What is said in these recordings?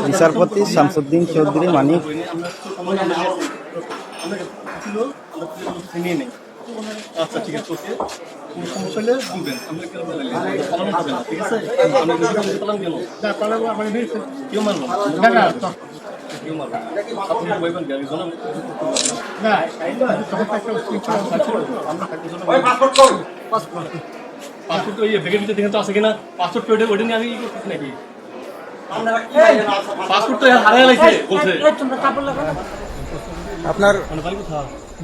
বিচারপতি শামসুদ্দিন চৌধুরী মানিক আচ্ছা ঠিক আছে ওকে সমস্যা হলে বলবেন আমরা কেন বললেন পালন হবে না ঠিক আছে আমরা পালন কেন না পালন মানে কেউ মানবো না না কেউ মানবো আপনি বলবেন গাড়ি জানেন না তখন একটা আমরা পাসপোর্ট ওই ব্যাগের ভিতরে দেখেন তো আছে কিনা পাসপোর্ট পেটে ওটা নিয়ে আমি কি করতেছি নাকি পাসপোর্ট তো হারিয়ে লাগছে বলছে আপনার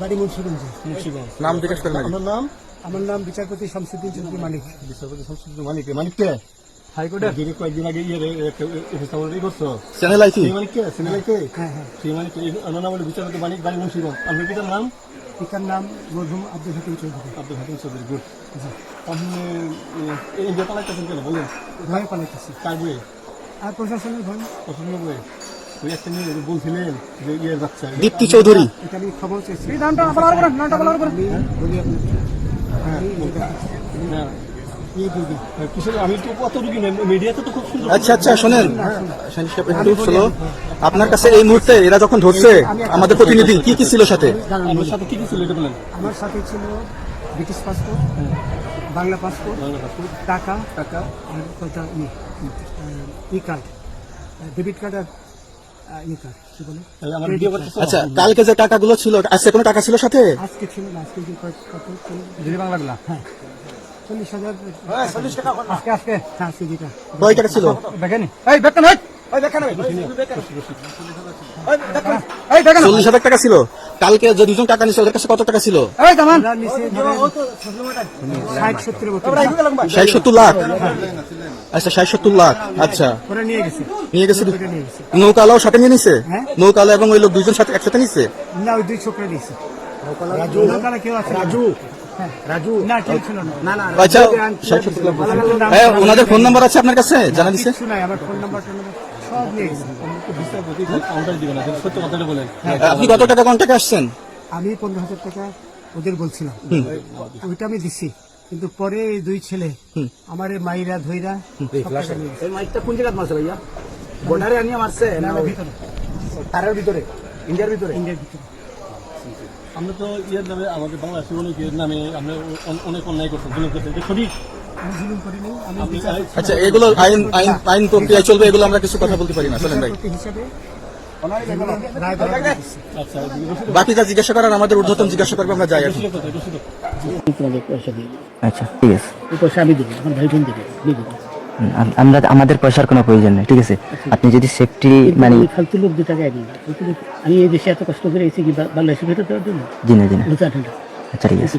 বাড়ি মুন্সিগঞ্জ নাম জিজ্ঞেস করেন আমার নাম বিচারপতি শামসুদ্দিন চৌধুরী মানিক। বিচারপতি শামসুদ্দিন মানিক মানিককে হাইকোর্টে দিনে কয়েকদিন আগে উপস্থাপন করছো চ্যানেল আইছি মানিককে চ্যানেল আইতে হ্যাঁ হ্যাঁ সেই মানিক আমার নাম হলো বিচারপতি মানিক বাড়ি মুন্সিগঞ্জ আপনার পিতার নাম পিতার নাম মরহুম আব্দুল হাকিম চৌধুরী। আব্দুল হাকিম চৌধুরী গুড আপনি এই যে পালাইতেছেন কেন বলেন ভয় পালাইতেছি কার বইয়ে আর প্রশাসনের ভয় পছন্দ বইয়ে ওই একটা নিয়ে বলছিলেন যে ইয়ে বাচ্চা দীপ্তি চৌধুরী এটা আমি খবর চেয়েছি। আমি তো কত রুগী মিডিয়াতে তো খুব সুন্দর আচ্ছা আচ্ছা শোনেন একটু স্লো। আপনার কাছে এই মুহূর্তে এরা যখন ধরছে আমাদের প্রতিনিধি কি কি ছিল সাথে? আমার সাথে কি কি ছিল এটা বলেন আমার সাথে ছিল ব্রিটিশ পাসপোর্ট, বাংলা পাসপোর্ট, টাকা টাকা আর কয়টা ই কার্ড, ডেবিট কার্ড আর ই কার্ড কি বলে। আমার ভিডিও করতেছ আচ্ছা কালকে যে টাকাগুলো ছিল আজকে কোনো টাকা ছিল সাথে? আজকে ছিল না, আজকে যে কত দিদি বাংলাগুলা হ্যাঁ 40,000 আজকে আজকে হ্যাঁ সিজিটা কয় টাকা ছিল? দেখেনি এই বেতন এই বেতন 40,000 টাকা ছিল। কালকে যে দুজন টাকা নিচ্ছে ওদের কাছে কত টাকা ছিল? এই দামান নিচে 60-70 বছর 60-70 লাখ। আচ্ছা 60-70 লাখ। আচ্ছা করে নিয়ে গেছে নিয়ে গেছে। নিয়ে গেছে নৌকালাও সাথে নিয়ে নিছে? হ্যাঁ। নৌকালা এবং ওই লোক দুইজন সাথে একসাথে নিছে? না ওই দুই ছোকরা দিয়েছে। রাজু নৌকালা কেউ আছে? রাজু হ্যাঁ রাজু না কেউ ছিল না না আচ্ছা 60-70 লাখ। হ্যাঁ ওনাদের ফোন নাম্বার আছে আপনার কাছে জানা দিছে? কিছু নাই, আমার ফোন নাম্বার সব নিয়ে গেছে। বিচারপতি কাউন্টার দিবেন না সত্য কথাটা বলেন আপনি কত টাকা কন্টাক্টে আসছেন? আমি 15,000 টাকা ওদের বলছিলাম, ওইটা আমি দিছি, কিন্তু পরে এই দুই ছেলে আমার মাইরা ধইরা এই মাইকটা কোন জায়গায় মারছে ভাইয়া? বর্ডারে আনিয়ে মারছে না ভিতরে তারের ভিতরে ইন্ডিয়ার ভিতরে? ইন্ডিয়ার ভিতরে। আমরা তো ইয়ের নামে আমাদের বাংলাদেশের অনেকের নামে আমরা অনেক অন্যায় করছেন জুলুম করছেন এটা সঠিক আমি জুলুম করি নাই, আমি আপনি আচ্ছা এগুলো আইন আইন আইন প্রক্রিয়া চলবে, এগুলো আমরা কিছু কথা বলতে পারি না। চলেন ভাই বিচারপতি হিসাবে রায় বরাদ্দ দিচ্ছি। আচ্ছা বাকি যা জিজ্ঞাসা করার আমাদের ঊর্ধ্বতন জিজ্ঞাসা করবে, আমরা যাই এখন। পয়সা দিয়ে আচ্ছা ঠিক আছে, ওই পয়সা আমি দেবো, আমার ভাই বোন দেবে, দিয়ে দেবো। আমরা আমাদের পয়সার কোনো প্রয়োজন নেই, ঠিক আছে? আপনি যদি সেফটি মানে এই ফালতু লোক 2 টাকা দিই, আমি এই দেশে এত কষ্ট করে এসেছি কি বাংলাদেশে ফেরত দেওয়ার জন্য? জি না জি না, বুঝা ঠান্ডা আচ্ছা ঠিক আছে। আছে